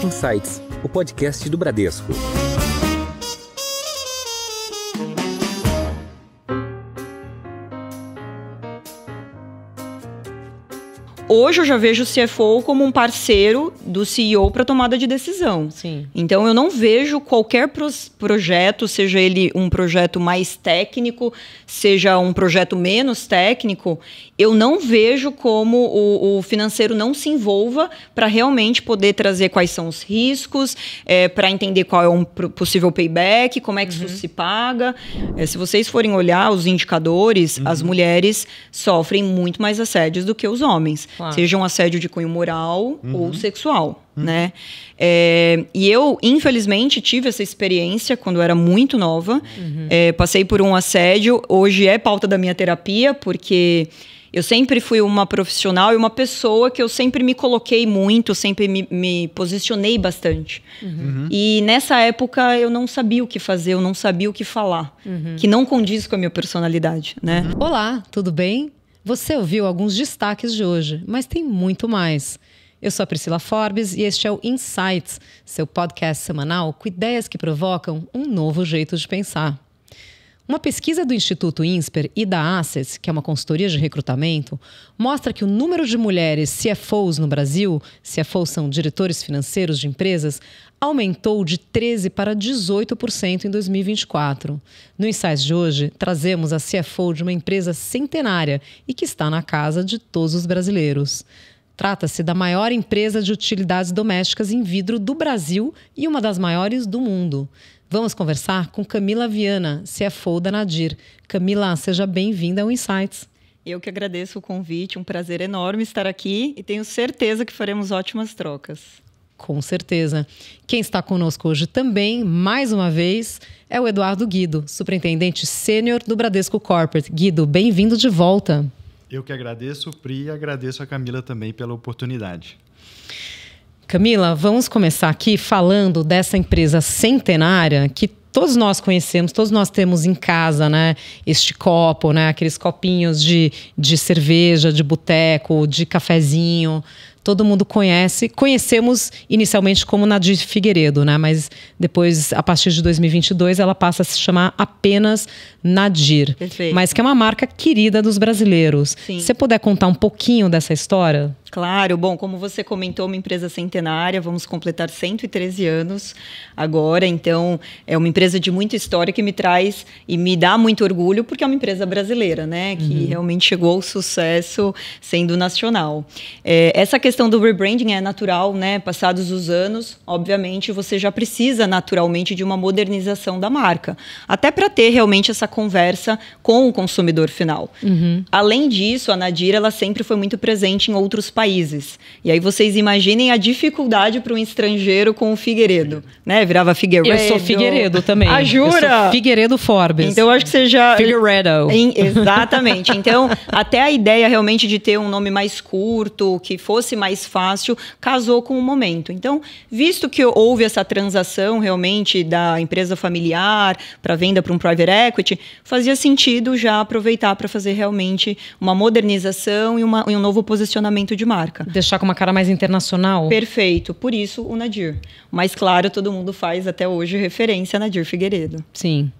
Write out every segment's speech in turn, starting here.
Insights, o podcast do Bradesco. Hoje eu já vejo o CFO como um parceiro do CEO para tomada de decisão. Sim. Então eu não vejo qualquer projeto, seja ele um projeto mais técnico, seja um projeto menos técnico, eu não vejo como o financeiro não se envolva para realmente poder trazer quais são os riscos, para entender qual é um possível payback, como é que isso se paga. Se vocês forem olhar os indicadores, as mulheres sofrem muito mais assédios do que os homens. Claro. Seja um assédio de cunho moral ou sexual, né? E eu, infelizmente, tive essa experiência quando eu era muito nova. Passei por um assédio. Hoje é pauta da minha terapia, porque eu sempre fui uma profissional e uma pessoa que eu sempre me coloquei muito, sempre me posicionei bastante. E nessa época eu não sabia o que fazer, eu não sabia o que falar, que não condiz com a minha personalidade, né? Olá, tudo bem? Você ouviu alguns destaques de hoje, mas tem muito mais. Eu sou a Priscila Forbes e este é o Insights, seu podcast semanal com ideias que provocam um novo jeito de pensar. Uma pesquisa do Instituto INSPER e da Access, que é uma consultoria de recrutamento, mostra que o número de mulheres CFOs no Brasil, CFOs são diretores financeiros de empresas, aumentou de 13% para 18% em 2024. No Insights de hoje, trazemos a CFO de uma empresa centenária e que está na casa de todos os brasileiros. Trata-se da maior empresa de utilidades domésticas em vidro do Brasil e uma das maiores do mundo. Vamos conversar com Camila Viana, CFO da Nadir. Camila, seja bem-vinda ao Insights. Eu que agradeço o convite, um prazer enorme estar aqui e tenho certeza que faremos ótimas trocas. Com certeza. Quem está conosco hoje também, mais uma vez, é o Eduardo Guido, superintendente sênior do Bradesco Corporate. Guido, bem-vindo de volta. Eu que agradeço, Pri, e agradeço a Camila também pela oportunidade. Camila, vamos começar aqui falando dessa empresa centenária que todos nós conhecemos, todos nós temos em casa, né? Este copo, né? Aqueles copinhos de cerveja, de boteco, de cafezinho. Todo mundo conhece. Conhecemos inicialmente como Nadir Figueiredo, né? Mas depois, a partir de 2022, ela passa a se chamar apenas Nadir. Perfeito. Mas que é uma marca querida dos brasileiros. Sim. Se você puder contar um pouquinho dessa história? Claro, bom, como você comentou, uma empresa centenária, vamos completar 113 anos agora, então é uma empresa de muita história que me traz e me dá muito orgulho, porque é uma empresa brasileira, né, que realmente chegou ao sucesso sendo nacional. Essa questão do rebranding é natural, né, passados os anos, obviamente você já precisa naturalmente de uma modernização da marca, até para ter realmente essa conversa com o consumidor final. Além disso, a Nadir, ela sempre foi muito presente em outros países. E aí vocês imaginem a dificuldade para um estrangeiro com o Figueiredo, né? Virava Figueiredo. Eu sou Figueiredo também. Ah, jura? Eu sou Figueiredo Forbes. Então, eu acho que você já... Figueiredo. Exatamente. Então, até a ideia realmente de ter um nome mais curto, que fosse mais fácil, casou com o momento. Então, visto que houve essa transação realmente da empresa familiar para venda para um private equity, fazia sentido já aproveitar para fazer realmente uma modernização e um novo posicionamento de marca. Deixar com uma cara mais internacional. Perfeito. Por isso, o Nadir. Mas, claro, todo mundo faz até hoje referência a Nadir Figueiredo. Sim.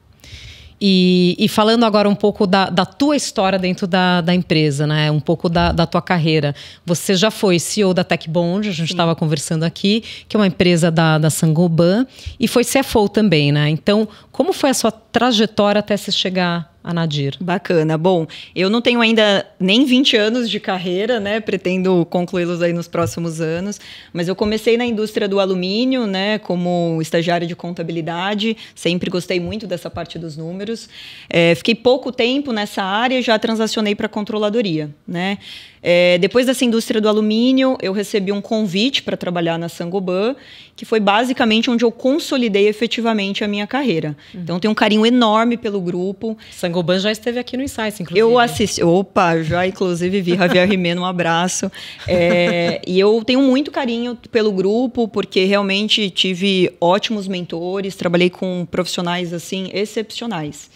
E falando agora um pouco da tua história dentro da empresa, né? Um pouco da tua carreira. Você já foi CEO da TechBond, a gente estava conversando aqui, que é uma empresa da Saint-Gobain, e foi CFO também, né? Então, como foi a sua trajetória até se chegar a Nadir? Bacana. Bom, eu não tenho ainda nem 20 anos de carreira, né? Pretendo concluí-los aí nos próximos anos. Mas eu comecei na indústria do alumínio, né? Como estagiária de contabilidade. Sempre gostei muito dessa parte dos números. Fiquei pouco tempo nessa área e já transacionei para a controladoria, né? Depois dessa indústria do alumínio, eu recebi um convite para trabalhar na Saint-Gobain, que foi basicamente onde eu consolidei efetivamente a minha carreira. Então, tenho um carinho enorme pelo grupo. Saint-Gobain já esteve aqui no Insights, inclusive. Eu assisti... Opa, já inclusive vi Javier Rimeno, um abraço. E eu tenho muito carinho pelo grupo, porque realmente tive ótimos mentores, trabalhei com profissionais, assim, excepcionais.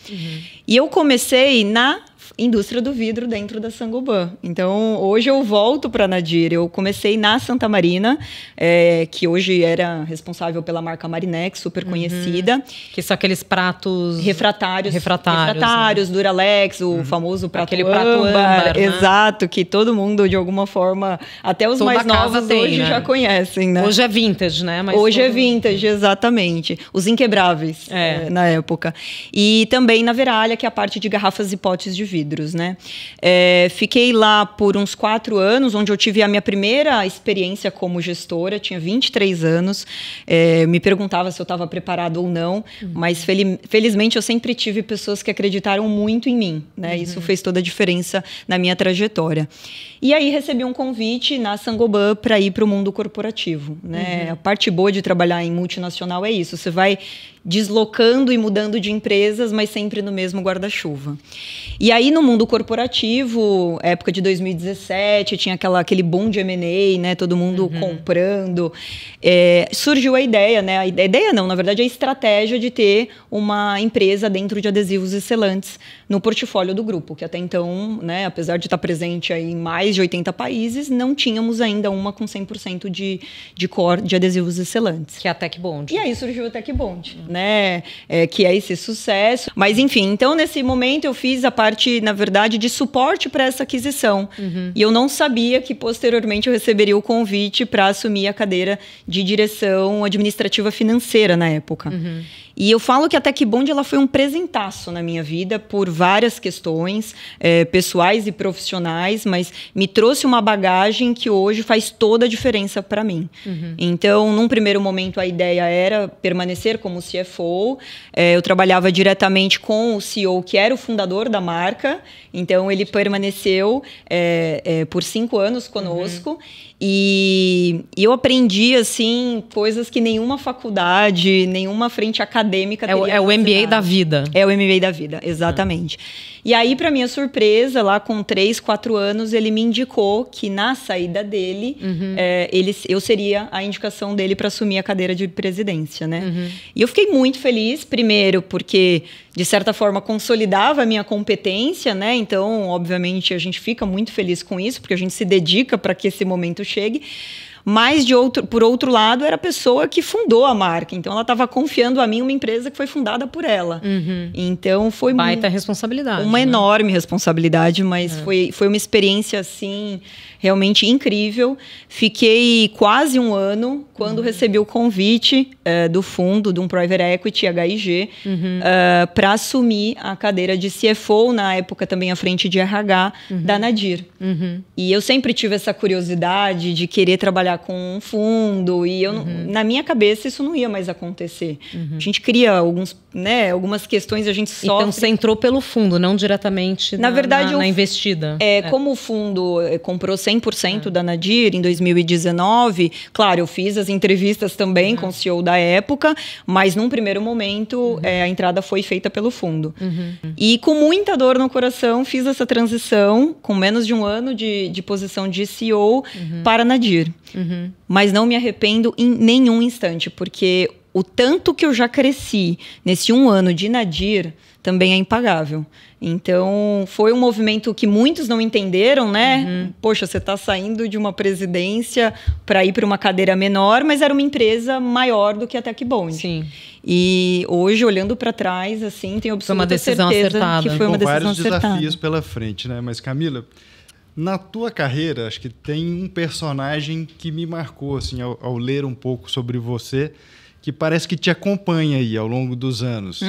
E eu comecei na indústria do vidro dentro da Saint-Gobain. Então, hoje eu volto para a Nadir. Eu comecei na Santa Marina, que hoje era responsável pela marca Marinex, super conhecida. Que são aqueles pratos... Refratários, né? Duralex, o famoso prato aquele prato âmbar, né? Exato, que todo mundo, de alguma forma, até os Toda mais novos tem, hoje né? já conhecem, né? Hoje é vintage, né? Mas hoje é vintage, exatamente. Os inquebráveis, na época. E também na Veralha, que é a parte de garrafas e potes de vidros, né? Fiquei lá por uns 4 anos, onde eu tive a minha primeira experiência como gestora, tinha 23 anos. Me perguntava se eu estava preparada ou não, mas felizmente eu sempre tive pessoas que acreditaram muito em mim, né? Isso fez toda a diferença na minha trajetória. E aí recebi um convite na Saint-Gobain para ir para o mundo corporativo, né? A parte boa de trabalhar em multinacional é isso, você vai deslocando e mudando de empresas, mas sempre no mesmo guarda-chuva. E aí, no mundo corporativo, época de 2017, tinha aquele boom de M&A, né? Todo mundo comprando. Surgiu a ideia, né? A ideia não, na verdade, a estratégia de ter uma empresa dentro de adesivos e selantes no portfólio do grupo, que até então, né, apesar de estar presente aí em mais de 80 países, não tínhamos ainda uma com 100% de core de adesivos e selantes. Que é a Tech Bond. E aí surgiu a Tech Bond, né? Que é esse sucesso. Mas, enfim, então, nesse momento, eu fiz a parte, na verdade, de suporte para essa aquisição. E eu não sabia que, posteriormente, eu receberia o convite para assumir a cadeira de direção administrativa financeira na época. E eu falo que a Tech Bond ela foi um presentaço na minha vida por várias questões pessoais e profissionais, mas me trouxe uma bagagem que hoje faz toda a diferença para mim. Então, num primeiro momento, a ideia era permanecer como CFO. Eu trabalhava diretamente com o CEO, que era o fundador da marca. Então, ele permaneceu por 5 anos conosco. E eu aprendi, assim, coisas que nenhuma faculdade, nenhuma frente acadêmica teria. É o MBA da vida. É o MBA da vida, exatamente. E aí, para minha surpresa, lá com 3, 4 anos, ele me indicou que na saída dele, eu seria a indicação dele para assumir a cadeira de presidência, né? E eu fiquei muito feliz, primeiro, porque, de certa forma, consolidava a minha competência, né? Então, obviamente, a gente fica muito feliz com isso, porque a gente se dedica para que esse momento chegue. Mas, por outro lado, era a pessoa que fundou a marca. Então, ela estava confiando a mim uma empresa que foi fundada por ela. Então, foi baita responsabilidade. Uma enorme responsabilidade, mas foi uma experiência, assim, realmente incrível. Fiquei quase 1 ano quando recebi o convite do fundo, de um Private Equity, HIG, para assumir a cadeira de CFO, na época também à frente de RH, da Nadir. E eu sempre tive essa curiosidade de querer trabalhar com um fundo, e eu, na minha cabeça isso não ia mais acontecer. A gente cria algumas questões, a gente sofre. Então você entrou pelo fundo, não diretamente na investida. Como o fundo comprou 100% da Nadir em 2019, claro, eu fiz as entrevistas também com o CEO da época, mas num primeiro momento a entrada foi feita pelo fundo. E com muita dor no coração fiz essa transição, com menos de 1 ano de posição de CEO para a Nadir. Mas não me arrependo em nenhum instante, porque o tanto que eu já cresci nesse 1 ano de Nadir também é impagável. Então, foi um movimento que muitos não entenderam, né? Poxa, você está saindo de uma presidência para ir para uma cadeira menor, mas era uma empresa maior do que a Tech Bond. Sim. E hoje, olhando para trás, assim, tenho absoluta certeza acertada. que foi uma decisão vários acertada. desafios pela frente, né? Mas, Camila, na tua carreira, acho que tem um personagem que me marcou, assim, ao ler um pouco sobre você, que parece que te acompanha aí ao longo dos anos.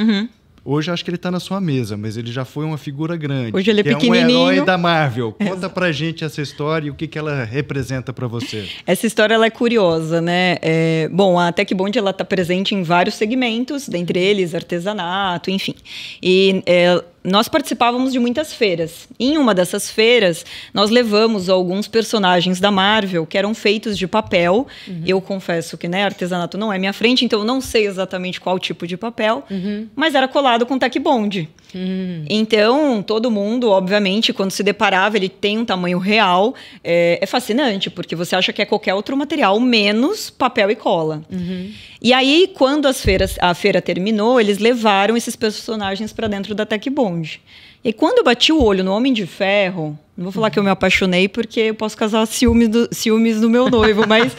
Hoje acho que ele está na sua mesa, mas ele já foi uma figura grande. Hoje ele é pequenininho. É um herói da Marvel. Conta pra gente essa história e o que ela representa para você. Essa história ela é curiosa, né? Bom, a Tech Bond ela está presente em vários segmentos, dentre eles artesanato, enfim. E nós participávamos de muitas feiras. Em uma dessas feiras, nós levamos alguns personagens da Marvel que eram feitos de papel. Eu confesso que, né, artesanato não é minha frente, então eu não sei exatamente qual tipo de papel, mas era colado com Tech Bond. Então, todo mundo, obviamente, quando se deparava, ele tem um tamanho real. É fascinante, porque você acha que é qualquer outro material, menos papel e cola. E aí, quando a feira terminou, eles levaram esses personagens para dentro da Tech Bond. E quando eu bati o olho no Homem de Ferro, não vou falar que eu me apaixonei, porque eu posso causar ciúmes do meu noivo, mas...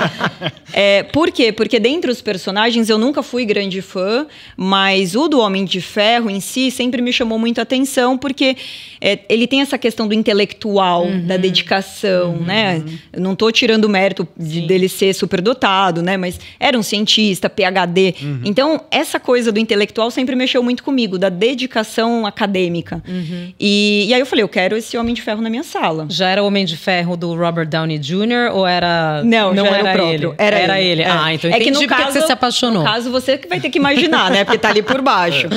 por quê? Porque dentre os personagens eu nunca fui grande fã, mas o do Homem de Ferro em si sempre me chamou muito a atenção, porque ele tem essa questão do intelectual, da dedicação, né? Eu não estou tirando o mérito dele ser superdotado, né? Mas era um cientista, PhD. Então, essa coisa do intelectual sempre mexeu muito comigo, da dedicação acadêmica. E aí eu falei, eu quero esse Homem de Ferro na minha sala. Já era o Homem de Ferro do Robert Downey Jr. ou era... Não já era o próprio. Ele? Era ele. Então entendi que porque você se apaixonou. No caso, você que vai ter que imaginar, né? Porque tá ali por baixo.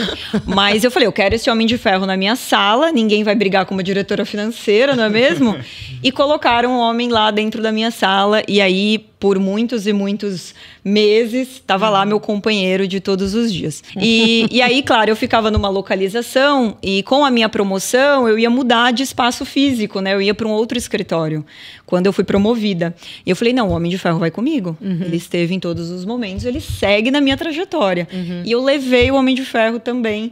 Mas eu falei, eu quero esse Homem de Ferro na minha sala, ninguém vai brigar com uma diretora financeira, não é mesmo? E colocaram o homem lá dentro da minha sala, e aí... por muitos e muitos meses, estava lá meu companheiro de todos os dias. E aí, claro, eu ficava numa localização e com a minha promoção eu ia mudar de espaço físico, né? Eu ia para um outro escritório, quando eu fui promovida. E eu falei, não, o Homem de Ferro vai comigo. Ele esteve em todos os momentos, ele segue na minha trajetória. E eu levei o Homem de Ferro também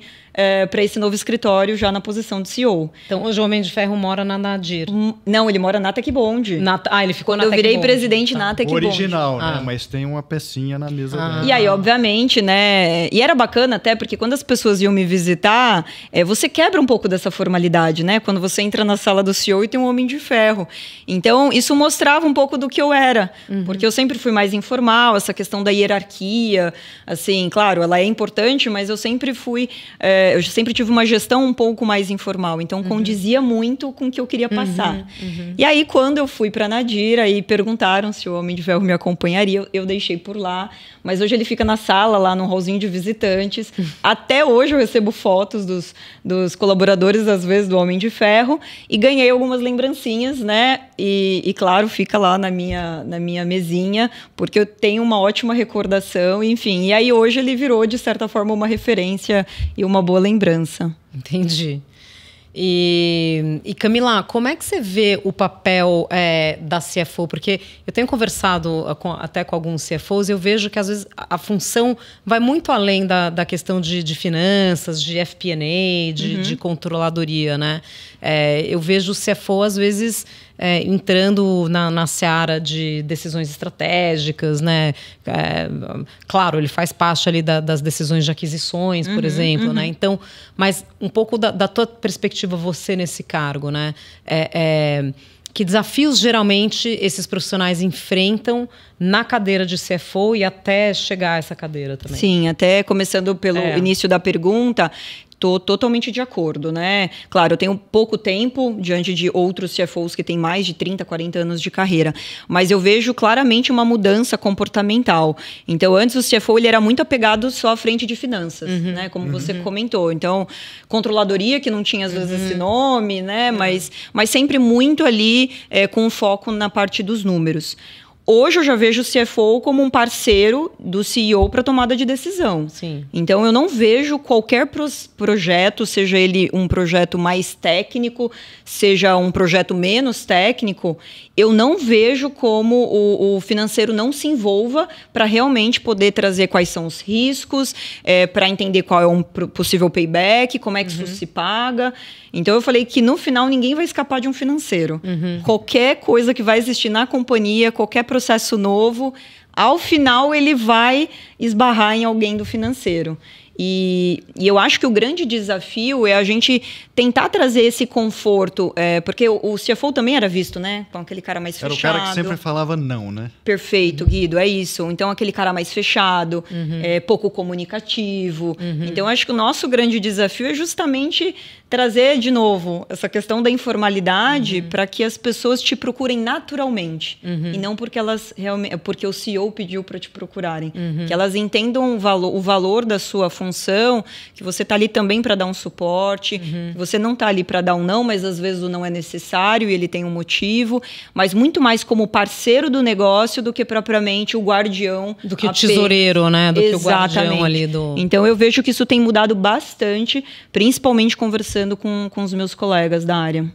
para esse novo escritório, já na posição de CEO. Então, hoje o Homem de Ferro mora na Nadir. Não, ele mora na Tec Bond. Ele ficou quando na Tec Bond. Eu virei presidente na Tec Bond. Original, né? Mas tem uma pecinha na mesa dela. E aí, obviamente, né? E era bacana até, porque quando as pessoas iam me visitar, você quebra um pouco dessa formalidade, né? Quando você entra na sala do CEO e tem um Homem de Ferro. Então, isso mostrava um pouco do que eu era. Porque eu sempre fui mais informal, essa questão da hierarquia. Assim, claro, ela é importante, mas eu sempre fui... eu sempre tive uma gestão um pouco mais informal. Então, condizia muito com o que eu queria passar. E aí, quando eu fui para Nadir, aí perguntaram se o Homem de Ferro me acompanharia. Eu deixei por lá. Mas hoje ele fica na sala, lá no hallzinho de visitantes. Até hoje eu recebo fotos dos colaboradores, às vezes, do Homem de Ferro. E ganhei algumas lembrancinhas, né? E claro, fica lá na minha mesinha, porque eu tenho uma ótima recordação, enfim. E aí hoje ele virou, de certa forma, uma referência e uma boa lembrança. Entendi. E Camila, como é que você vê o papel da CFO? Porque eu tenho conversado até com alguns CFOs e eu vejo que às vezes a função vai muito além da questão de finanças, de FP&A, de controladoria, né? Eu vejo o CFO às vezes entrando na seara de decisões estratégicas, né? Claro, ele faz parte ali das decisões de aquisições, por exemplo, né? Então, mas um pouco da tua perspectiva, você nesse cargo, né? Que desafios geralmente esses profissionais enfrentam na cadeira de CFO e até chegar a essa cadeira também? Sim, até começando pelo início da pergunta, estou totalmente de acordo, né? Claro, eu tenho pouco tempo diante de outros CFOs que têm mais de 30, 40 anos de carreira, mas eu vejo claramente uma mudança comportamental. Então, antes o CFO ele era muito apegado só à frente de finanças, né? Como você comentou. Então, controladoria, que não tinha às vezes esse nome, né? Mas sempre muito ali com foco na parte dos números. Hoje eu já vejo o CFO como um parceiro do CEO para tomada de decisão. Sim. Então, eu não vejo qualquer projeto, seja ele um projeto mais técnico, seja um projeto menos técnico, eu não vejo como o financeiro não se envolva para realmente poder trazer quais são os riscos, para entender qual é um possível payback, como é que isso se paga. Então, eu falei que no final ninguém vai escapar de um financeiro. Qualquer coisa que vai existir na companhia, qualquer processo novo, ao final ele vai esbarrar em alguém do financeiro. E eu acho que o grande desafio é a gente tentar trazer esse conforto, porque o CFO também era visto, né? Com aquele cara mais fechado. Era o cara que sempre falava não, né? Perfeito, Guido, é isso. Então, aquele cara mais fechado, pouco comunicativo. Então, acho que o nosso grande desafio é justamente trazer, de novo, essa questão da informalidade para que as pessoas te procurem naturalmente. E não porque porque o CEO pediu para te procurarem. Que elas entendam o valor da sua função, que você está ali também para dar um suporte, que você não está ali para dar um não, mas às vezes o não é necessário e ele tem um motivo, mas muito mais como parceiro do negócio do que propriamente o guardião. Do que o tesoureiro, né? Do que o guardião ali do... Então eu vejo que isso tem mudado bastante, principalmente conversando com os meus colegas da área.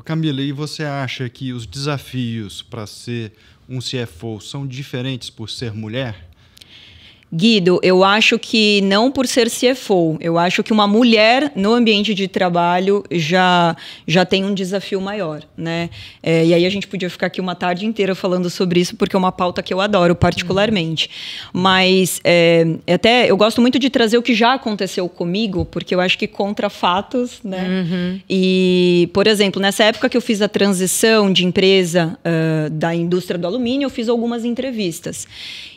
Camila, e você acha que os desafios para ser um CFO são diferentes por ser mulher? Guido, eu acho que não por ser CFO, eu acho que uma mulher no ambiente de trabalho já tem um desafio maior, né? E aí a gente podia ficar aqui uma tarde inteira falando sobre isso, porque é uma pauta que eu adoro particularmente. Mas até eu gosto muito de trazer o que já aconteceu comigo, porque eu acho que contra fatos, né? E, por exemplo, nessa época que eu fiz a transição de empresa da indústria do alumínio, eu fiz algumas entrevistas.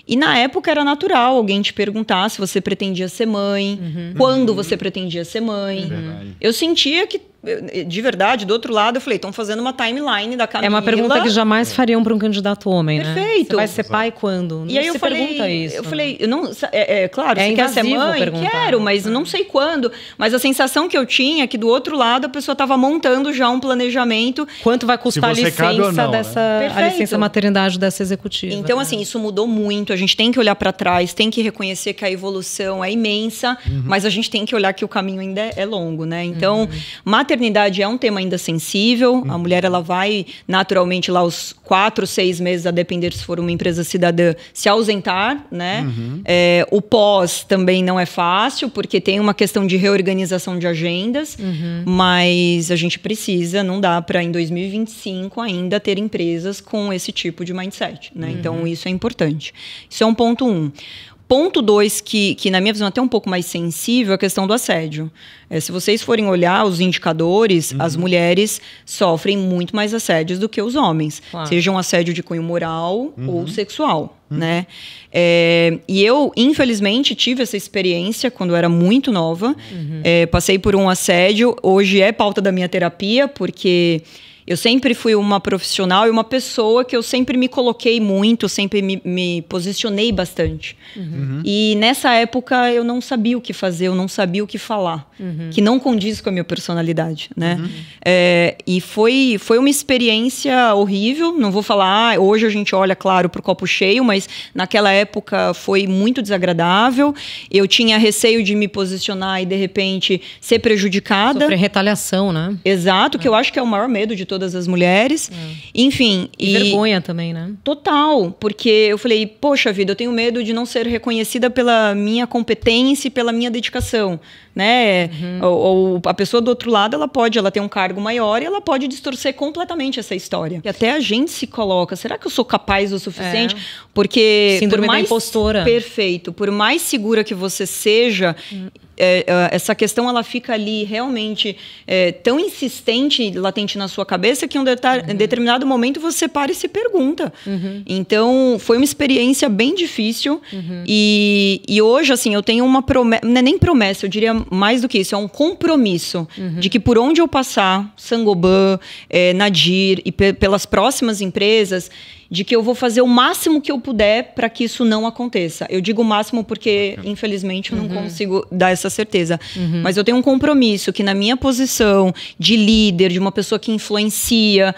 E na época era natural alguém te perguntar se você pretendia ser mãe, quando você pretendia ser mãe. Eu sentia que, de verdade, do outro lado, eu falei, estão fazendo uma timeline da Camila. É uma pergunta que jamais fariam para um candidato homem, né? Perfeito. Você vai ser pai quando? E aí eu falei, pergunta isso. Eu falei, eu não, claro, É você quer ser mãe? perguntar. Quero, mas eu não sei quando. Mas a sensação que eu tinha é que do outro lado a pessoa estava montando já um planejamento. Quanto vai custar a licença a licença maternidade dessa executiva? Então, assim, isso mudou muito. A gente tem que olhar para trás, tem que reconhecer que a evolução é imensa, mas a gente tem que olhar que o caminho ainda é longo, né? Então, maternidade é um tema ainda sensível. A mulher, ela vai naturalmente lá aos 4, 6 meses, a depender se for uma empresa cidadã, se ausentar, né? O pós também não é fácil, porque tem uma questão de reorganização de agendas, mas a gente precisa, não dá para em 2025 ainda ter empresas com esse tipo de mindset, né? Então, isso é importante. Isso é um ponto 1. Ponto 2, que na minha visão é até um pouco mais sensível, é a questão do assédio. Se vocês forem olhar os indicadores, as mulheres sofrem muito mais assédios do que os homens. Claro. Seja um assédio de cunho moral ou sexual, né? E eu, infelizmente, tive essa experiência quando eu era muito nova. Passei por um assédio. Hoje é pauta da minha terapia, porque eu sempre fui uma profissional e uma pessoa que eu sempre me coloquei muito, sempre me posicionei bastante. E nessa época eu não sabia o que fazer, eu não sabia o que falar, que não condiz com a minha personalidade, né? E foi uma experiência horrível, não vou falar, hoje a gente olha, claro, para o copo cheio, mas naquela época foi muito desagradável. Eu tinha receio de me posicionar e, de repente, ser prejudicada. Sofrer retaliação, né? Exato, que eu acho que é o maior medo de todas as mulheres. Enfim. E vergonha também, né? Total, porque eu falei, poxa vida, eu tenho medo de não ser reconhecida pela minha competência e pela minha dedicação, né? Ou a pessoa do outro lado, ela tem um cargo maior e ela pode distorcer completamente essa história. E até a gente se coloca, será que eu sou capaz o suficiente? Porque síndrome por mais da impostora. Perfeito, por mais segura que você seja, essa questão ela fica ali realmente tão insistente, latente na sua cabeça, que em determinado momento você para e se pergunta. Então, foi uma experiência bem difícil. E hoje, assim, eu tenho uma promessa, não é nem promessa, eu diria mais do que isso, é um compromisso de que por onde eu passar, Saint-Gobain, Nadir e pelas próximas empresas, de que eu vou fazer o máximo que eu puder para que isso não aconteça. Eu digo o máximo porque, infelizmente, eu não consigo dar essa certeza. Mas eu tenho um compromisso que na minha posição de líder, de uma pessoa que influencia,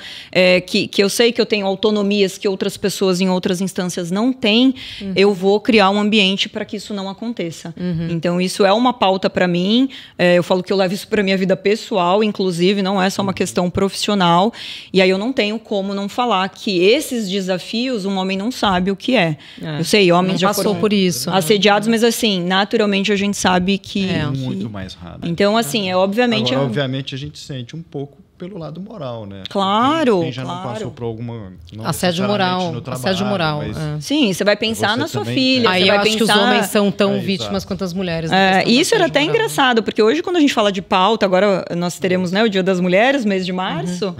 que eu sei que eu tenho autonomias que outras pessoas em outras instâncias não têm, eu vou criar um ambiente para que isso não aconteça. Então, isso é uma pauta para mim. Eu falo que eu levo isso para minha vida pessoal, inclusive, não é só uma questão profissional. E aí eu não tenho como não falar que esses desafios, um homem não sabe o que é. Eu sei, homens já passou foram por isso, assediados, mas assim, naturalmente a gente sabe que... muito mais raro. Então, assim, obviamente... Agora, obviamente, a gente sente um pouco pelo lado moral, né? Claro, quem já não passou por alguma... Assédio moral. Assédio moral. Sim, você vai pensar na sua filha. Aí eu acho que os homens são tão vítimas quanto as mulheres. E isso era até engraçado, porque hoje, quando a gente fala de pauta, agora nós teremos, né, o Dia das Mulheres, mês de março,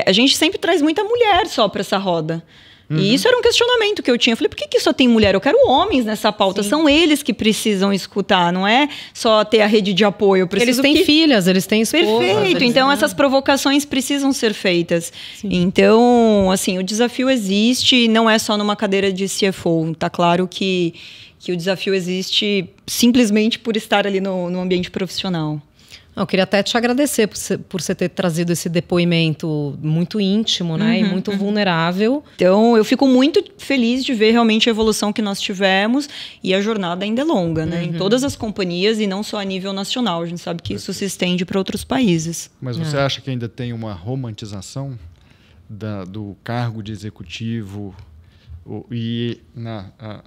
a gente sempre traz muita mulher só para essa roda. E isso era um questionamento que eu tinha. Eu falei, por que só tem mulher? Eu quero homens nessa pauta. Sim. São eles que precisam escutar, não é só ter a rede de apoio. Eles têm filhas, eles têm esposas. Perfeito. Então, essas provocações precisam ser feitas. Sim. Então, assim, o desafio existe e não é só numa cadeira de CFO. Tá claro que o desafio existe simplesmente por estar ali no ambiente profissional. Eu queria até te agradecer por você ter trazido esse depoimento muito íntimo, né? E muito vulnerável. Então, eu fico muito feliz de ver realmente a evolução que nós tivemos e a jornada ainda é longa, né? Em todas as companhias e não só a nível nacional. A gente sabe que isso se estende para outros países. Mas você acha que ainda tem uma romantização do cargo de executivo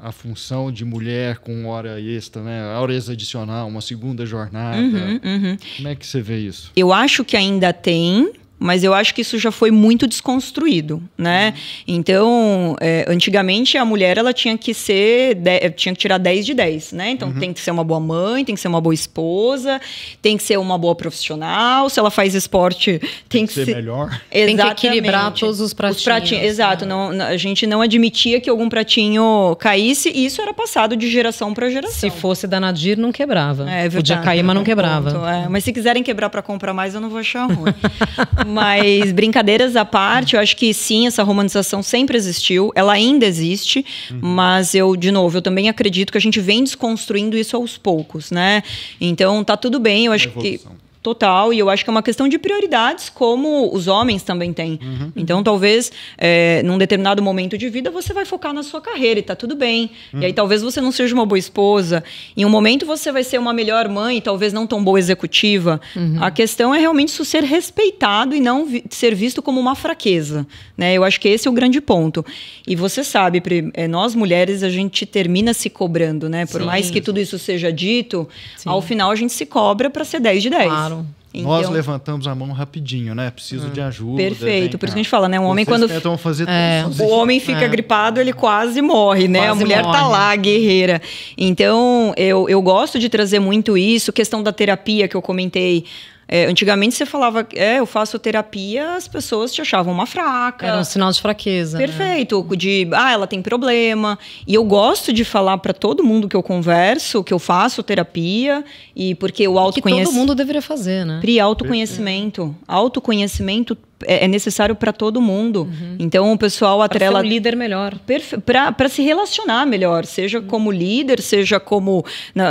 a função de mulher com hora extra, né? Horas adicional, uma segunda jornada. Como é que você vê isso? Eu acho que ainda tem, mas eu acho que isso já foi muito desconstruído, né? Então, antigamente a mulher ela tinha que tirar 10 de 10, né? Então tem que ser uma boa mãe, tem que ser uma boa esposa, tem que ser uma boa profissional. Se ela faz esporte, tem que ser melhor. Exatamente. Tem que equilibrar todos os pratinhos. Exato. Não, a gente não admitia que algum pratinho caísse e isso era passado de geração para geração. Se fosse da Nadir, não quebrava. Verdade. Podia cair, mas não quebrava. Mas se quiserem quebrar para comprar mais, eu não vou achar ruim. Mas, brincadeiras à parte, eu acho que sim, essa romantização sempre existiu, ela ainda existe, mas eu também acredito que a gente vem desconstruindo isso aos poucos, né? Então, tá tudo bem, eu acho que... Total, e eu acho que é uma questão de prioridades, como os homens também têm. Então, talvez, num determinado momento de vida, você vai focar na sua carreira e tá tudo bem. E aí, talvez você não seja uma boa esposa. Em um momento, você vai ser uma melhor mãe e talvez não tão boa executiva. A questão é realmente isso ser respeitado e não ser visto como uma fraqueza, né? Eu acho que esse é o grande ponto. E você sabe, nós mulheres, a gente termina se cobrando, né? Por mais que tudo isso seja dito, ao final a gente se cobra para ser 10 de 10. Claro. Então, nós levantamos a mão rapidinho, né? Preciso de ajuda. Perfeito, por isso que a gente fala, né? Um homem Vocês quando tentam fazer o homem fica gripado, ele quase morre, né? A mulher tá lá, guerreira. Então, eu gosto de trazer muito isso, questão da terapia que eu comentei. Antigamente você falava, eu faço terapia, as pessoas te achavam uma fraca. Era um sinal de fraqueza. Perfeito, né? Ela tem problema. E eu gosto de falar para todo mundo que eu converso, que eu faço terapia, e porque o autoconhecimento... Que todo mundo deveria fazer, né? Autoconhecimento. Autoconhecimento é necessário para todo mundo. Então, o pessoal atrela... Para ser um líder melhor. Para se relacionar melhor, seja como líder, seja como,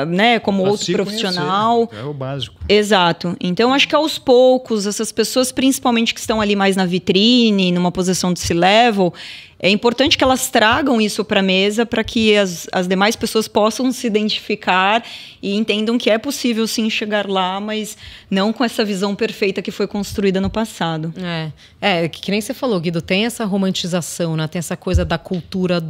né, como outro profissional. Conhecer. É o básico. Exato. Então, acho que aos poucos, essas pessoas, principalmente que estão ali mais na vitrine, numa posição de C-level, é importante que elas tragam isso para a mesa para que as demais pessoas possam se identificar e entendam que é possível sim chegar lá, mas não com essa visão perfeita que foi construída no passado. Que nem você falou, Guido, tem essa romantização, né? Tem essa coisa da cultura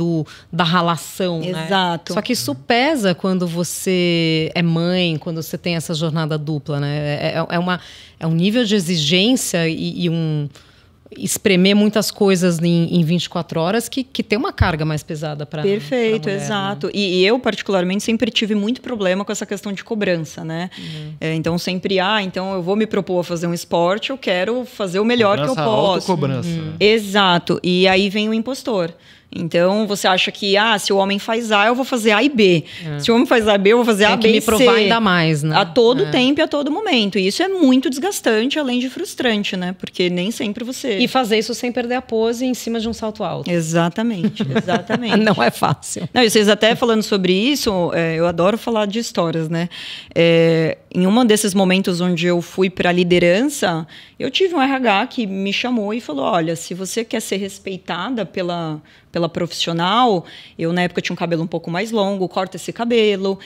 da ralação. Exato. Né? Só que isso pesa quando você é mãe, quando você tem essa jornada dupla, né? É um nível de exigência e espremer muitas coisas em 24 horas que tem uma carga mais pesada para Perfeito, pra mulher, exato. Né? E eu, particularmente, sempre tive muito problema com essa questão de cobrança, né? Então, sempre, então eu vou me propor a fazer um esporte, eu quero fazer o melhor que eu posso. Autocobrança. Exato. E aí vem o impostor. Então, você acha que, se o homem faz A, eu vou fazer A e B. Se o homem faz A e B, eu vou fazer A, B e C. Tem que me provar ainda mais, né? A todo tempo e a todo momento. E isso é muito desgastante, além de frustrante, né? Porque nem sempre você... E fazer isso sem perder a pose em cima de um salto alto. Exatamente. Não é fácil. Não, e vocês até falando sobre isso, eu adoro falar de histórias, né? Em um desses momentos onde eu fui para a liderança, eu tive um RH que me chamou e falou, olha, se você quer ser respeitada pela profissional, eu na época tinha um cabelo um pouco mais longo, corta esse cabelo,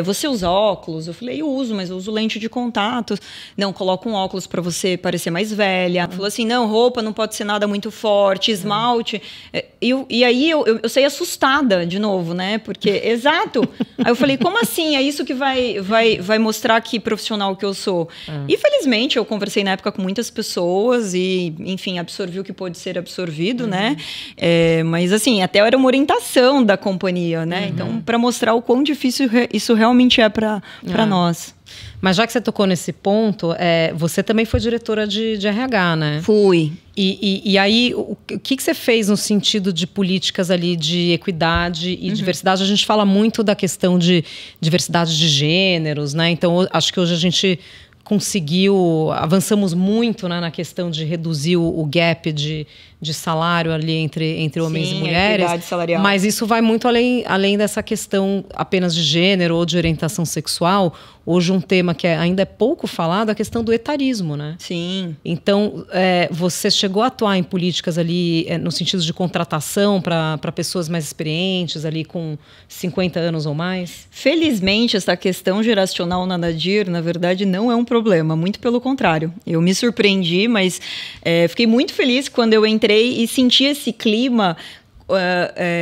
você usa óculos? Eu falei, eu uso, mas eu uso lente de contato. Não, coloca um óculos para você parecer mais velha. Falou assim, não, roupa não pode ser nada muito forte, esmalte. E aí eu saí assustada de novo, né? Porque, exato. Aí eu falei, como assim? É isso que vai mostrar que profissional que eu sou. E felizmente eu conversei na época com muitas pessoas e, enfim, absorvi o que pôde ser absorvido, né? Mas assim, até era uma orientação da companhia, né? Então, para mostrar o quão difícil isso realmente é para nós. Mas já que você tocou nesse ponto, você também foi diretora de RH, né? Fui. E aí, o que você fez no sentido de políticas ali de equidade e diversidade? A gente fala muito da questão de diversidade de gêneros, né? Então, acho que hoje a gente avançamos muito, né, na questão de reduzir o gap de salário ali entre homens e mulheres. Equidade salarial. Mas isso vai muito além dessa questão apenas de gênero ou de orientação sexual. Hoje um tema que ainda é pouco falado é a questão do etarismo, né? Sim. Então, você chegou a atuar em políticas ali no sentido de contratação para pessoas mais experientes, ali com 50 anos ou mais? Felizmente, essa questão geracional na Nadir, na verdade, não é um problema. Muito pelo contrário. Eu me surpreendi, mas fiquei muito feliz quando eu entrei e senti esse clima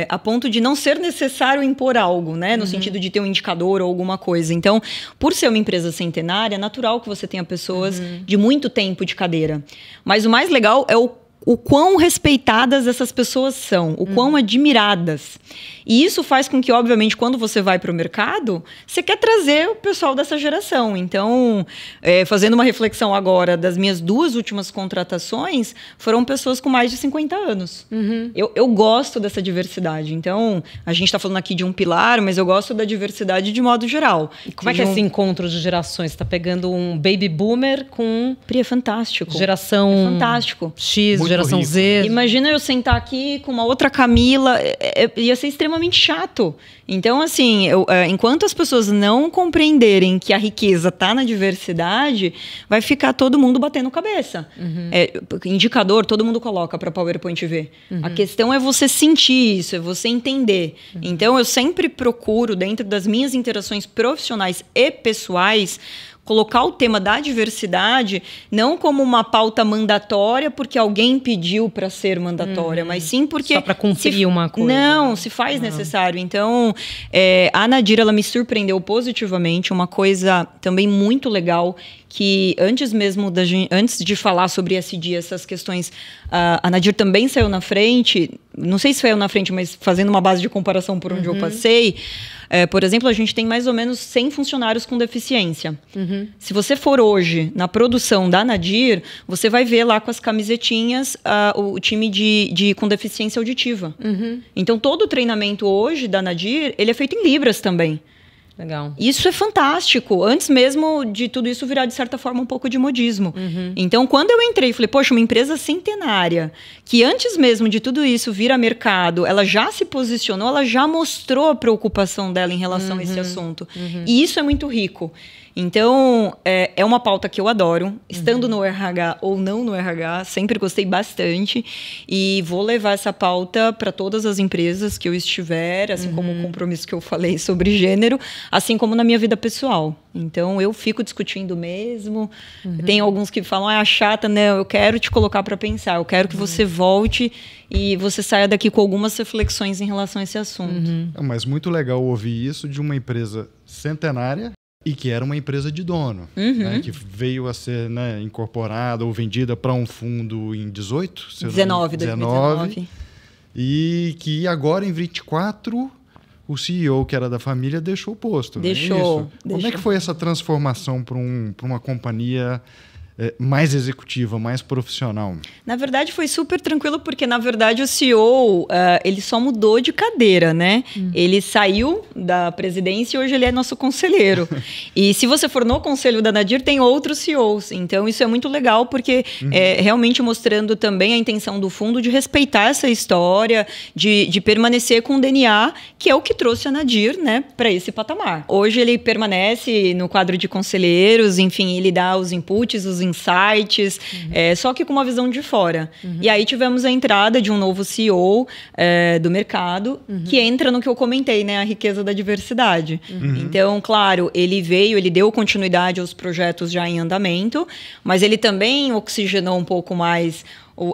a ponto de não ser necessário impor algo, né? No sentido de ter um indicador ou alguma coisa. Então, por ser uma empresa centenária, é natural que você tenha pessoas de muito tempo de cadeira. Mas o mais legal é o quão respeitadas essas pessoas são, o quão admiradas. E isso faz com que, obviamente, quando você vai para o mercado, você quer trazer o pessoal dessa geração. Então, fazendo uma reflexão agora das minhas 2 últimas contratações, foram pessoas com mais de 50 anos. Eu gosto dessa diversidade. Então, a gente está falando aqui de um pilar, mas eu gosto da diversidade de modo geral. E como é que é esse encontro de gerações? Você está pegando um baby boomer com... Pri, é fantástico. Geração... É fantástico. X, Muito geração rico. Z. Imagina eu sentar aqui com uma outra Camila, ia ser extremamente chato. Então, assim, enquanto as pessoas não compreenderem que a riqueza está na diversidade, vai ficar todo mundo batendo cabeça. Indicador, todo mundo coloca para PowerPoint ver. A questão é você sentir isso, é você entender. Então, eu sempre procuro, dentro das minhas interações profissionais e pessoais, colocar o tema da diversidade não como uma pauta mandatória porque alguém pediu para ser mandatória, mas sim porque... Só para cumprir uma coisa. Não, se faz necessário. Então, a Nadir, ela me surpreendeu positivamente. Uma coisa também muito legal que antes de falar sobre SD, essas questões, a Nadir também saiu na frente. Não sei se saiu na frente, mas fazendo uma base de comparação por onde eu passei. Por exemplo, a gente tem mais ou menos 100 funcionários com deficiência. Se você for hoje na produção da Nadir, você vai ver lá com as camisetinhas o time com deficiência auditiva. Então, todo o treinamento hoje da Nadir, ele é feito em Libras também. Legal. Isso é fantástico. Antes mesmo de tudo isso virar, de certa forma, um pouco de modismo. Então, quando eu entrei e falei, poxa, uma empresa centenária, que antes mesmo de tudo isso vir a mercado, ela já se posicionou, ela já mostrou a preocupação dela em relação a esse assunto. E isso é muito rico. Então, é uma pauta que eu adoro, estando no RH ou não no RH, sempre gostei bastante e vou levar essa pauta para todas as empresas que eu estiver, assim como o compromisso que eu falei sobre gênero, assim como na minha vida pessoal. Então, eu fico discutindo mesmo. Tem alguns que falam, chata, não, eu quero te colocar para pensar, eu quero que você volte e você saia daqui com algumas reflexões em relação a esse assunto. Mas muito legal ouvir isso de uma empresa centenária e que era uma empresa de dono, né, que veio a ser, né, incorporada ou vendida para um fundo em 2019. E que agora, em 2024, o CEO, que era da família, deixou o posto. Deixou. Como é que foi essa transformação para uma companhia mais executiva, mais profissional? Na verdade, foi super tranquilo, porque, na verdade, o CEO, ele só mudou de cadeira, né? Ele saiu da presidência e hoje ele é nosso conselheiro. E se você for no conselho da Nadir, tem outros CEOs. Então, isso é muito legal, porque realmente mostrando também a intenção do fundo de respeitar essa história, de permanecer com o DNA, que é o que trouxe a Nadir, né, para esse patamar. Hoje ele permanece no quadro de conselheiros, enfim, ele dá os inputs, os insights, só que com uma visão de fora. E aí tivemos a entrada de um novo CEO do mercado, que entra no que eu comentei, né, a riqueza da diversidade. Então, claro, ele deu continuidade aos projetos já em andamento, mas ele também oxigenou um pouco mais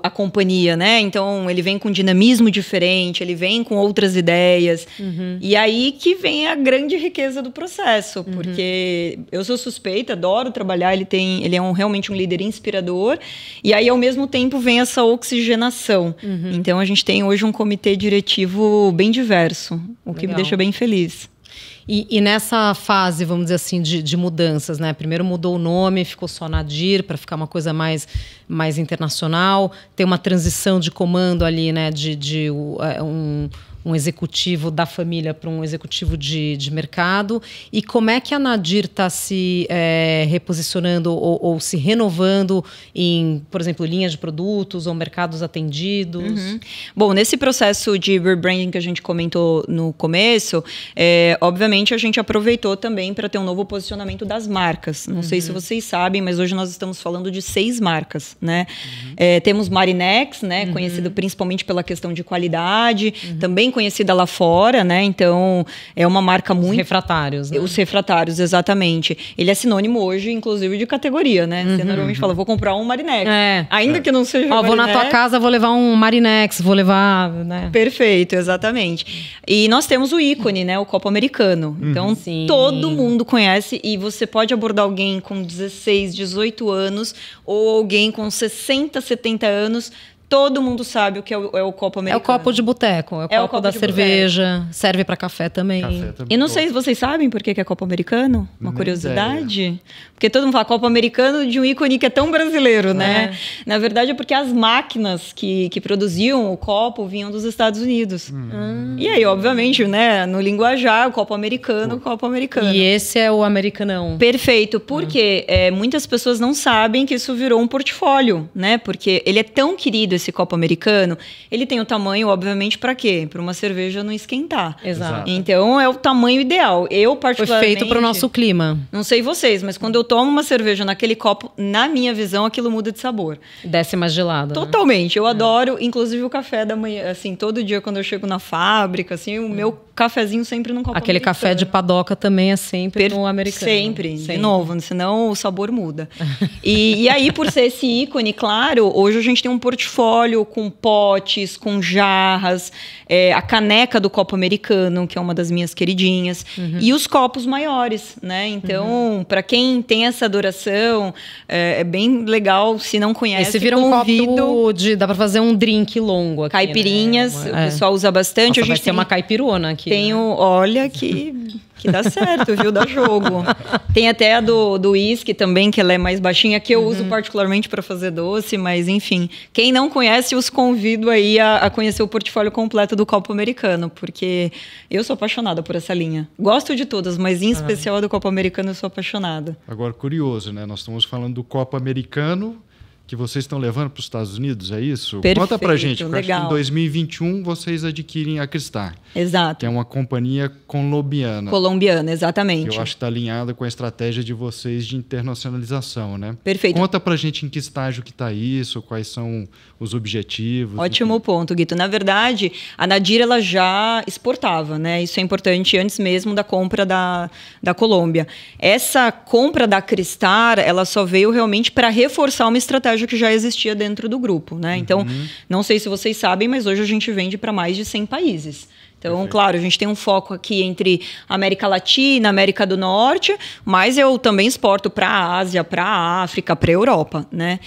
a companhia, né? Então, ele vem com um dinamismo diferente, ele vem com outras ideias. E aí que vem a grande riqueza do processo, porque eu sou suspeita, adoro trabalhar, ele é realmente um líder inspirador, e aí, ao mesmo tempo, vem essa oxigenação. Então, a gente tem hoje um comitê diretivo bem diverso, o que me deixa bem feliz. E nessa fase, vamos dizer assim, de mudanças, né? Primeiro mudou o nome, ficou só Nadir, para ficar uma coisa mais internacional. Tem uma transição de comando ali, né? Um executivo da família para um executivo de mercado. E como é que a Nadir está se reposicionando ou se renovando em, por exemplo, linhas de produtos ou mercados atendidos? Bom, nesse processo de rebranding que a gente comentou no começo, obviamente a gente aproveitou também para ter um novo posicionamento das marcas. Não sei se vocês sabem, mas hoje nós estamos falando de 6 marcas, né? Temos Marinex, né? Conhecido principalmente pela questão de qualidade, também conhecida lá fora, né? Então, é uma marca muito... Os refratários, né? Os refratários, exatamente. Ele é sinônimo hoje, inclusive, de categoria, né? Você normalmente fala, vou comprar um Marinex. Ainda que não seja Marinex. Vou na tua casa, vou levar um Marinex, vou levar... Né? Perfeito, exatamente. E nós temos o ícone, né? O copo americano. Então, todo mundo conhece e você pode abordar alguém com 16, 18 anos ou alguém com 60, 70 anos... Todo mundo sabe o que é o copo americano. É o copo de boteco, é o copo da cerveja, serve para café também. E não sei se vocês sabem por que é copo americano, uma curiosidade. Porque todo mundo fala copo americano de um ícone que é tão brasileiro, né? Na verdade é porque as máquinas que produziam o copo vinham dos Estados Unidos. E aí, obviamente, né, no linguajar, o copo americano. E esse é o americanão. Perfeito, porque muitas pessoas não sabem que isso virou um portfólio, né? Porque ele é tão querido, esse copo americano, ele tem o tamanho, obviamente, para quê? Para uma cerveja não esquentar. Exato. Então, é o tamanho ideal. Eu, particularmente... Foi feito para o nosso clima. Não sei vocês, mas quando eu tomo uma cerveja naquele copo, na minha visão, aquilo muda de sabor. Desce mais gelado. Totalmente. Eu adoro, inclusive, o café da manhã. Assim, todo dia, quando eu chego na fábrica, assim, o meu cafezinho sempre num copo Aquele americano. café de padoca também é sempre no americano. Sempre. De novo, senão o sabor muda. E aí, por ser esse ícone, claro, hoje a gente tem um portfólio com potes, com jarras, a caneca do copo americano, que é uma das minhas queridinhas, e os copos maiores, né? Então, para quem tem essa adoração, é bem legal. Se não conhece, esse vira um copo dá para fazer um drink longo aqui, caipirinhas, né? O pessoal usa bastante. Nossa, vai ser uma caipirona aqui. Olha que dá certo, viu? Dá jogo. Tem até a do whisky também, que ela é mais baixinha, que eu uso particularmente para fazer doce, mas enfim. Quem não conhece, os convido aí a conhecer o portfólio completo do copo americano, porque eu sou apaixonada por essa linha. Gosto de todas, mas em especial a do copo americano eu sou apaixonada. Agora, curioso, né? Nós estamos falando do copo americano que vocês estão levando para os Estados Unidos, é isso? Perfeito, conta pra gente, porque legal. Acho que em 2021 vocês adquirem a Cristar. Exato. Que é uma companhia colombiana. Colombiana, exatamente. Que eu acho que está alinhada com a estratégia de vocês de internacionalização, né? Perfeito. Conta pra gente em que estágio que está isso, quais são os objetivos. Ótimo ponto, Guito. Na verdade, a Nadir ela já exportava, né? Isso é importante antes mesmo da compra da Colômbia. Essa compra da Cristar, ela só veio realmente para reforçar uma estratégia que já existia dentro do grupo, né? Então, não sei se vocês sabem, mas hoje a gente vende para mais de 100 países. Então, perfeito. Claro, a gente tem um foco aqui entre América Latina, América do Norte, mas eu também exporto para a Ásia, para a África, para a Europa, né?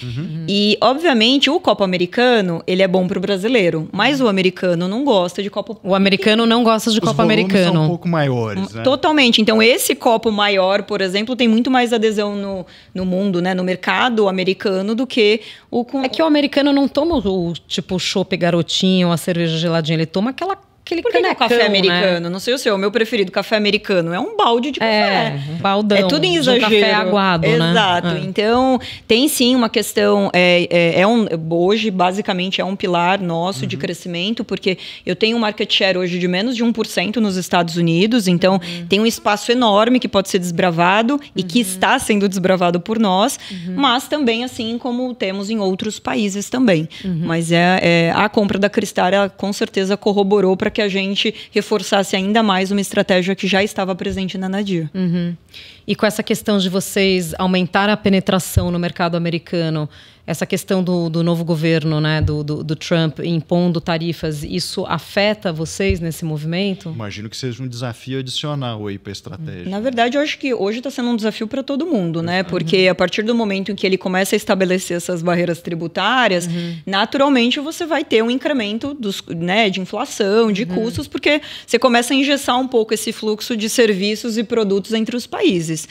E, obviamente, o copo americano, ele é bom para o brasileiro, mas o americano não gosta de copo... O americano não gosta de copo americano. São um pouco maiores, né? Totalmente. Então, esse copo maior, por exemplo, tem muito mais adesão no mundo, né? No mercado americano do que o... É que o americano não toma o tipo chopp garotinho, a cerveja geladinha, ele toma aquele Por que o café americano? Né? Não sei o seu. O meu preferido, café americano, é um balde de café. Um baldão. É tudo em exagero. De café aguado, exato. Né? Então, tem sim uma questão... hoje, basicamente, é um pilar nosso de crescimento, porque eu tenho um market share hoje de menos de 1% nos Estados Unidos, então tem um espaço enorme que pode ser desbravado e que está sendo desbravado por nós, mas também assim como temos em outros países também. Mas a compra da Cristar, ela, com certeza, corroborou para que a gente reforçasse ainda mais uma estratégia que já estava presente na Nadir. E com essa questão de vocês aumentar a penetração no mercado americano, essa questão do novo governo, né, do Trump impondo tarifas, isso afeta vocês nesse movimento? Imagino que seja um desafio adicional aí para a estratégia. Na verdade, eu acho que hoje está sendo um desafio para todo mundo, né? Porque a partir do momento em que ele começa a estabelecer essas barreiras tributárias, naturalmente você vai ter um incremento de inflação, de custos, porque você começa a engessar um pouco esse fluxo de serviços e produtos entre os países.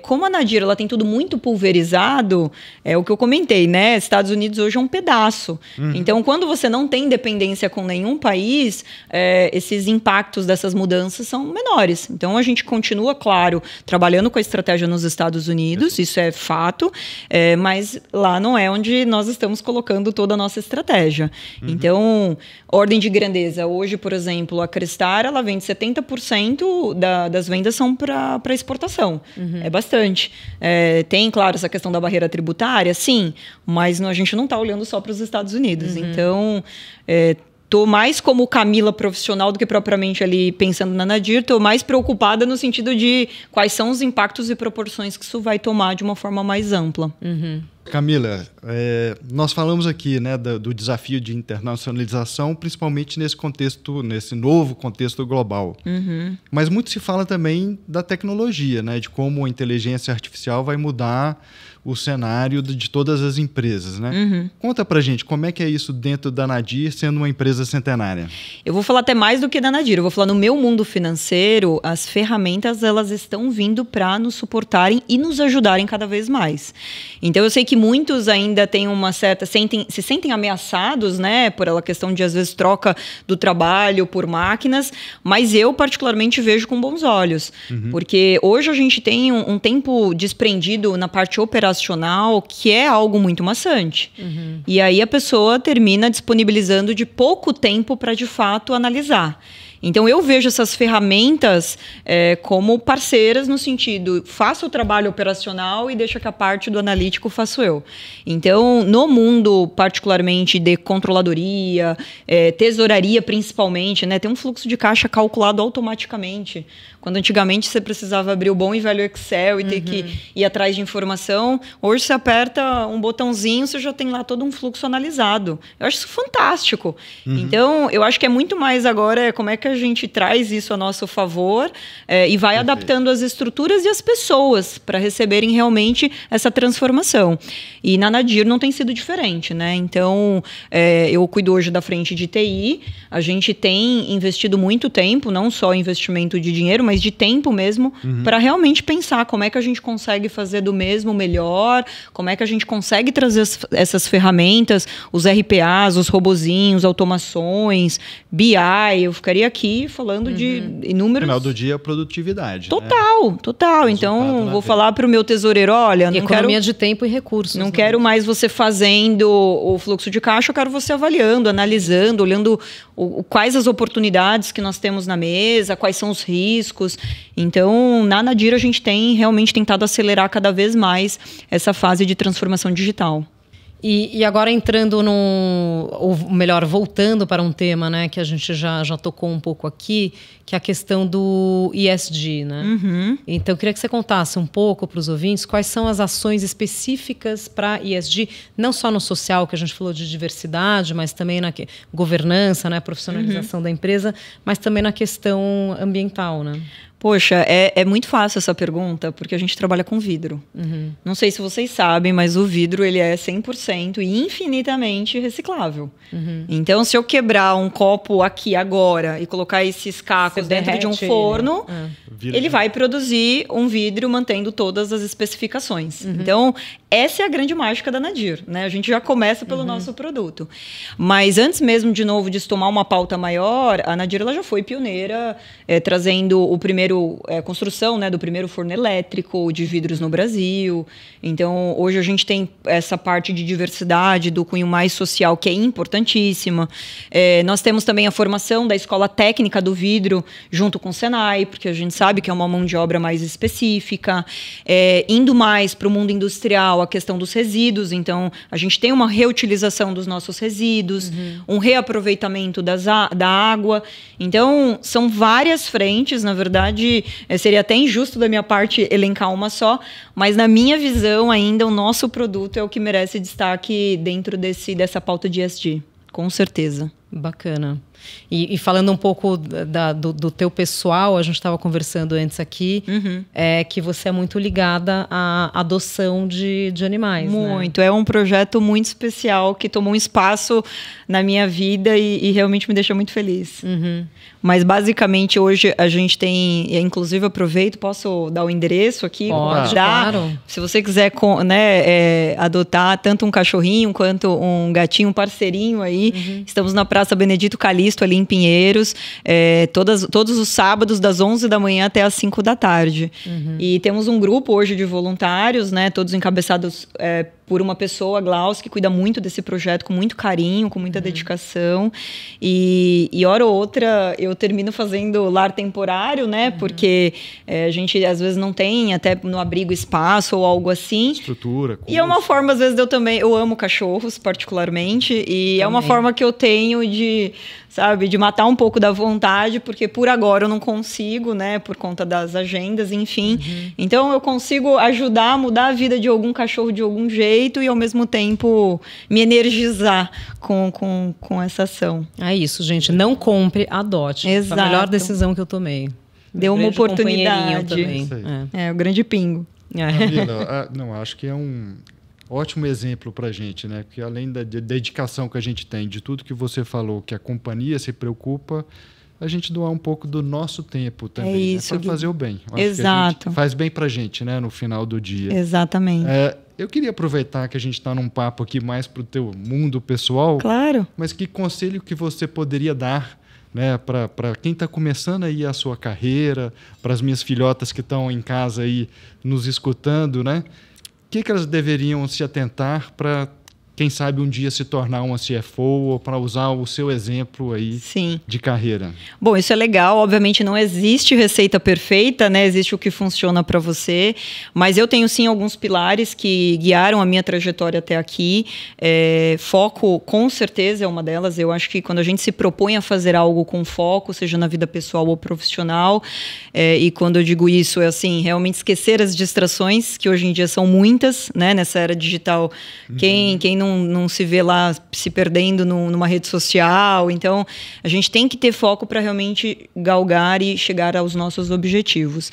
Como a Nadir ela tem tudo muito pulverizado, é o que eu comentei, né? Estados Unidos hoje é um pedaço. Então, quando você não tem dependência com nenhum país, esses impactos dessas mudanças são menores. Então, a gente continua, claro, trabalhando com a estratégia nos Estados Unidos, isso é fato, mas lá não é onde nós estamos colocando toda a nossa estratégia. Então, ordem de grandeza. Hoje, por exemplo, a Cristar, ela vende 70% das vendas são para exportação. É bastante. Tem, claro, essa questão da barreira tributária, sim, mas a gente não está olhando só para os Estados Unidos. Então, Tô mais como Camila profissional do que propriamente ali pensando na Nadir. Tô mais preocupada no sentido de quais são os impactos e proporções que isso vai tomar de uma forma mais ampla. Camila, nós falamos aqui, né, do desafio de internacionalização, principalmente nesse novo contexto global. Mas muito se fala também da tecnologia, né, de como a inteligência artificial vai mudar o cenário de todas as empresas, né? Conta pra gente, como é que é isso dentro da Nadir, sendo uma empresa centenária? Eu vou falar até mais do que da Nadir. Eu vou falar no meu mundo financeiro, as ferramentas elas estão vindo para nos suportarem e nos ajudarem cada vez mais. Então eu sei que muitos ainda têm uma certa se sentem ameaçados, né, por aquela questão de às vezes troca do trabalho por máquinas, mas eu particularmente vejo com bons olhos, porque hoje a gente tem um tempo desprendido na parte operacional que é algo muito maçante. E aí a pessoa termina disponibilizando de pouco tempo para, de fato, analisar. Então, eu vejo essas ferramentas como parceiras no sentido, faço o trabalho operacional e deixa que a parte do analítico faço eu. Então, no mundo particularmente de controladoria, tesouraria principalmente, né, tem um fluxo de caixa calculado automaticamente. Quando antigamente você precisava abrir o bom e velho Excel e ter que ir atrás de informação, hoje você aperta um botãozinho, você já tem lá todo um fluxo analisado. Eu acho isso fantástico. Então, eu acho que é muito mais agora como é que a gente traz isso a nosso favor e vai adaptando as estruturas e as pessoas para receberem realmente essa transformação. E na Nadir não tem sido diferente, né? Então, eu cuido hoje da frente de TI, a gente tem investido muito tempo, não só investimento de dinheiro, mas de tempo mesmo, para realmente pensar como é que a gente consegue fazer do mesmo melhor, como é que a gente consegue trazer essas ferramentas, os RPAs, os robozinhos, automações, BI, eu ficaria aqui falando de inúmeros... No final do dia, produtividade. Total, né? Total. Então, vou falar para o meu tesoureiro, olha... E economia de tempo e recursos. Não quero mais você fazendo o fluxo de caixa, eu quero você avaliando, analisando, olhando quais as oportunidades que nós temos na mesa, quais são os riscos. Então, na Nadir, a gente tem realmente tentado acelerar cada vez mais essa fase de transformação digital. E agora entrando ou melhor, voltando para um tema, né, que a gente já tocou um pouco aqui, que é a questão do ESG, né? Então, eu queria que você contasse um pouco para os ouvintes quais são as ações específicas para ESG, não só no social, que a gente falou de diversidade, mas também na governança, né, profissionalização da empresa, mas também na questão ambiental, né? Poxa, é muito fácil essa pergunta, porque a gente trabalha com vidro. Não sei se vocês sabem, mas o vidro ele é 100% e infinitamente reciclável. Então, se eu quebrar um copo aqui agora e colocar esses cacos dentro de um forno, ele vai produzir um vidro mantendo todas as especificações. Então, essa é a grande mágica da Nadir, né? A gente já começa pelo nosso produto. Mas antes mesmo, de novo, de se tomar uma pauta maior, a Nadir ela já foi pioneira, trazendo o primeiro construção, né, do primeiro forno elétrico de vidros no Brasil. Então, hoje a gente tem essa parte de diversidade do cunho mais social, que é importantíssima. Nós temos também a formação da Escola Técnica do Vidro, junto com o Senai, porque a gente sabe que é uma mão de obra mais específica. Indo mais para o mundo industrial, a questão dos resíduos. Então, a gente tem uma reutilização dos nossos resíduos, um reaproveitamento da água. Então, são várias frentes, na verdade. Seria até injusto da minha parte elencar uma só, mas na minha visão ainda o nosso produto é o que merece destaque dentro dessa pauta de ESG, com certeza. Bacana. E falando um pouco do teu pessoal, a gente estava conversando antes aqui, que você é muito ligada à adoção de animais. Muito. Né? É um projeto muito especial que tomou um espaço na minha vida e realmente me deixa muito feliz. Mas basicamente hoje a gente tem, inclusive aproveito, posso dar o endereço aqui? Pode, claro. Se você quiser adotar tanto um cachorrinho quanto um gatinho, um parceirinho aí, estamos na Praça Benedito Calixto, ali em Pinheiros, todos os sábados das 11 da manhã até as 5 da tarde. E temos um grupo hoje de voluntários, né, todos encabeçados por uma pessoa, Glaus, que cuida muito desse projeto, com muito carinho, com muita dedicação. E hora ou outra, eu termino fazendo lar temporário, né? Porque a gente, às vezes, não tem até no abrigo espaço ou algo assim. Estrutura. E é uma forma, às vezes, eu amo cachorros, particularmente. E é uma forma que eu tenho de matar um pouco da vontade, porque por agora eu não consigo, né? Por conta das agendas, enfim. Então, eu consigo ajudar a mudar a vida de algum cachorro de algum jeito e, ao mesmo tempo, me energizar com essa ação. É isso, gente. Não compre, adote. Exato. Foi a melhor decisão que eu tomei. Deu uma oportunidade. Também. O grande pingo. Camila, acho que é um ótimo exemplo para a gente, né? Porque além da dedicação que a gente tem, de tudo que você falou, que a companhia se preocupa, a gente doar um pouco do nosso tempo também, para fazer o bem. Exato. Faz bem para a gente, né? No final do dia. Exatamente. Eu queria aproveitar que a gente está num papo aqui mais para o teu mundo pessoal. Claro. Mas que conselho que você poderia dar, né, para quem está começando aí a sua carreira, para as minhas filhotas que estão em casa aí nos escutando, né? O que elas deveriam se atentar para, quem sabe, um dia se tornar uma CFO ou para usar o seu exemplo aí de carreira? Bom, isso é legal. Obviamente não existe receita perfeita, né? Existe o que funciona para você. Mas eu tenho, sim, alguns pilares que guiaram a minha trajetória até aqui. Foco, com certeza, é uma delas. Eu acho que quando a gente se propõe a fazer algo com foco, seja na vida pessoal ou profissional, e quando eu digo isso, é assim, realmente esquecer as distrações, que hoje em dia são muitas, né? Nessa era digital. Quem não se vê lá se perdendo numa rede social. Então, a gente tem que ter foco para realmente galgar e chegar aos nossos objetivos.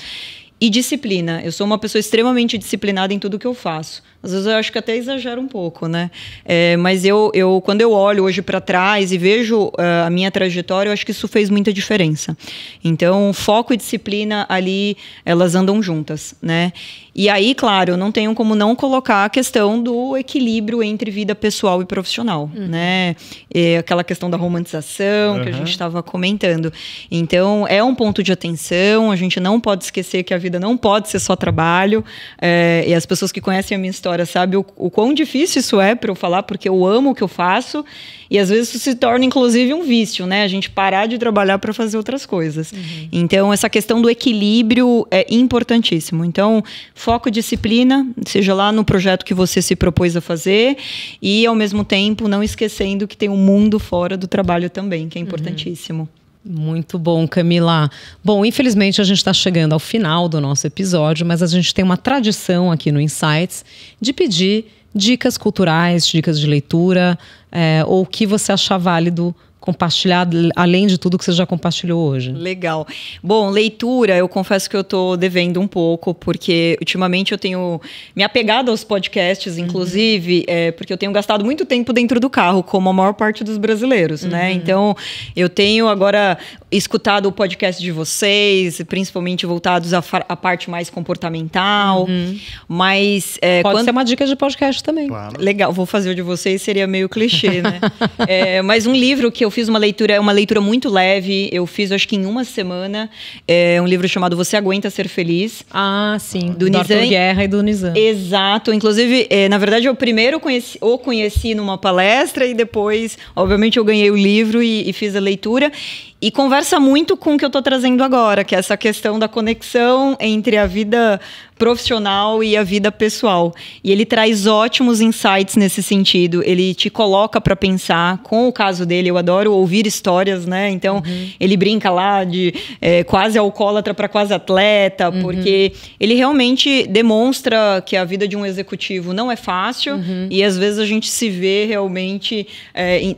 E disciplina. Eu sou uma pessoa extremamente disciplinada em tudo que eu faço. Às vezes eu acho que até exagero um pouco, né? Mas quando eu olho hoje para trás e vejo a minha trajetória, eu acho que isso fez muita diferença. Então, foco e disciplina ali, elas andam juntas, né? E aí, claro, eu não tenho como não colocar a questão do equilíbrio entre vida pessoal e profissional, né? Aquela questão da romantização que a gente estava comentando. Então, é um ponto de atenção, a gente não pode esquecer que a vida não pode ser só trabalho, e as pessoas que conhecem a minha história sabem o quão difícil isso é para eu falar, porque eu amo o que eu faço, e às vezes isso se torna, inclusive, um vício, né? A gente parar de trabalhar para fazer outras coisas. Então, essa questão do equilíbrio é importantíssimo. Então, foco e disciplina, seja lá no projeto que você se propôs a fazer, e, ao mesmo tempo, não esquecendo que tem um mundo fora do trabalho também, que é importantíssimo. Muito bom, Camila. Bom, infelizmente a gente está chegando ao final do nosso episódio, mas a gente tem uma tradição aqui no Insights de pedir dicas culturais, dicas de leitura, ou o que você achar válido compartilhar, além de tudo que você já compartilhou hoje. Legal. Bom, leitura, eu confesso que eu estou devendo um pouco, porque ultimamente eu tenho me apegado aos podcasts, inclusive, porque eu tenho gastado muito tempo dentro do carro, como a maior parte dos brasileiros, né? Então, eu tenho agora escutado o podcast de vocês, principalmente voltados à parte mais comportamental, mas... Pode ser uma dica de podcast também. Claro. Legal, vou fazer o de vocês, seria meio clichê, né? Mas um livro que eu fiz uma leitura muito leve, eu fiz acho que em uma semana, um livro chamado Você Aguenta Ser Feliz. Ah, sim, do Arthur Guerra e do Nizam. Exato, inclusive, na verdade eu primeiro conheci numa palestra e depois, obviamente, eu ganhei o livro e fiz a leitura. E conversa muito com o que eu estou trazendo agora, que é essa questão da conexão entre a vida profissional e a vida pessoal. E ele traz ótimos insights nesse sentido. Ele te coloca para pensar. Com o caso dele, eu adoro ouvir histórias, né? Então, ele brinca lá de quase alcoólatra para quase atleta, porque ele realmente demonstra que a vida de um executivo não é fácil e às vezes a gente se vê realmente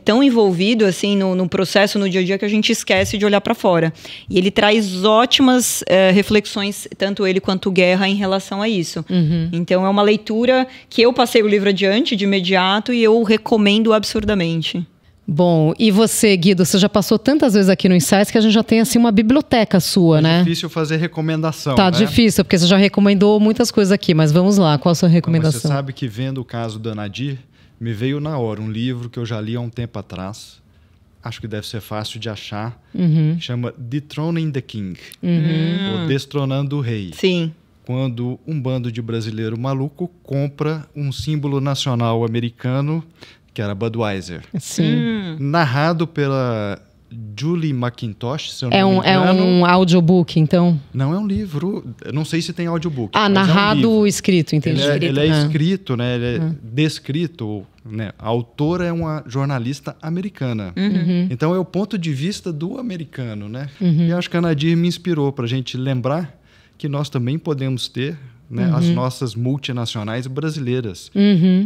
tão envolvido assim no processo, no dia a dia, que a gente esquece de olhar para fora. E ele traz ótimas reflexões, tanto ele quanto o Guerra, em relação a isso. Então, é uma leitura que eu passei o livro adiante de imediato e eu recomendo absurdamente. Bom, e você, Guido, você já passou tantas vezes aqui no Insights que a gente já tem assim uma biblioteca sua, né? É difícil fazer recomendação, Tá, né? difícil, porque você já recomendou muitas coisas aqui, mas vamos lá, qual a sua recomendação? Você sabe que, vendo o caso da Nadir, me veio na hora um livro que eu já li há um tempo atrás, acho que deve ser fácil de achar, chama Dethroning the King, ou Destronando o Rei. Sim. quando um bando de brasileiro maluco compra um símbolo nacional americano, que era Budweiser. Sim. Narrado pela Julie McIntosh, se eu não me engano. É um audiobook, então? Não é um livro, eu não sei se tem audiobook. Narrado é um escrito, entendi. Ele é escrito, né? Ele é descrito, né? A autora é uma jornalista americana. Então é o ponto de vista do americano, né? E acho que a Nadir me inspirou para a gente lembrar que nós também podemos ter, né, as nossas multinacionais brasileiras,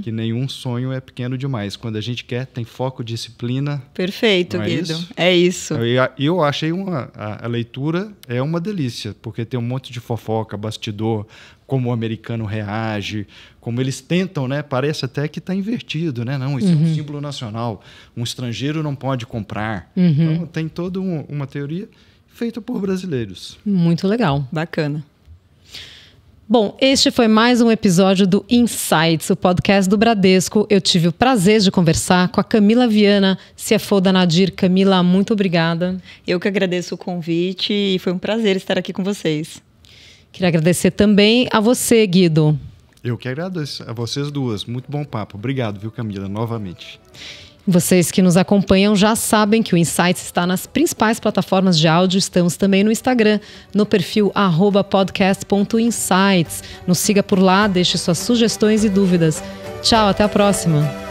que nenhum sonho é pequeno demais. Quando a gente quer, tem foco, disciplina. Perfeito, Guido. É isso. Eu achei a leitura é uma delícia, porque tem um monte de fofoca, bastidor, como o americano reage, como eles tentam, né? Parece até que está invertido, né? Não, isso é um símbolo nacional. Um estrangeiro não pode comprar. Então, tem toda uma teoria feita por brasileiros. Muito legal. Bacana. Bom, este foi mais um episódio do Insights, o podcast do Bradesco. Eu tive o prazer de conversar com a Camila Viana, CFO da Nadir. Camila, muito obrigada. Eu que agradeço o convite e foi um prazer estar aqui com vocês. Queria agradecer também a você, Guido. Eu que agradeço a vocês duas. Muito bom papo. Obrigado, viu, Camila, novamente. Vocês que nos acompanham já sabem que o Insights está nas principais plataformas de áudio. Estamos também no Instagram, no perfil @podcast.insights. Nos siga por lá, deixe suas sugestões e dúvidas. Tchau, até a próxima.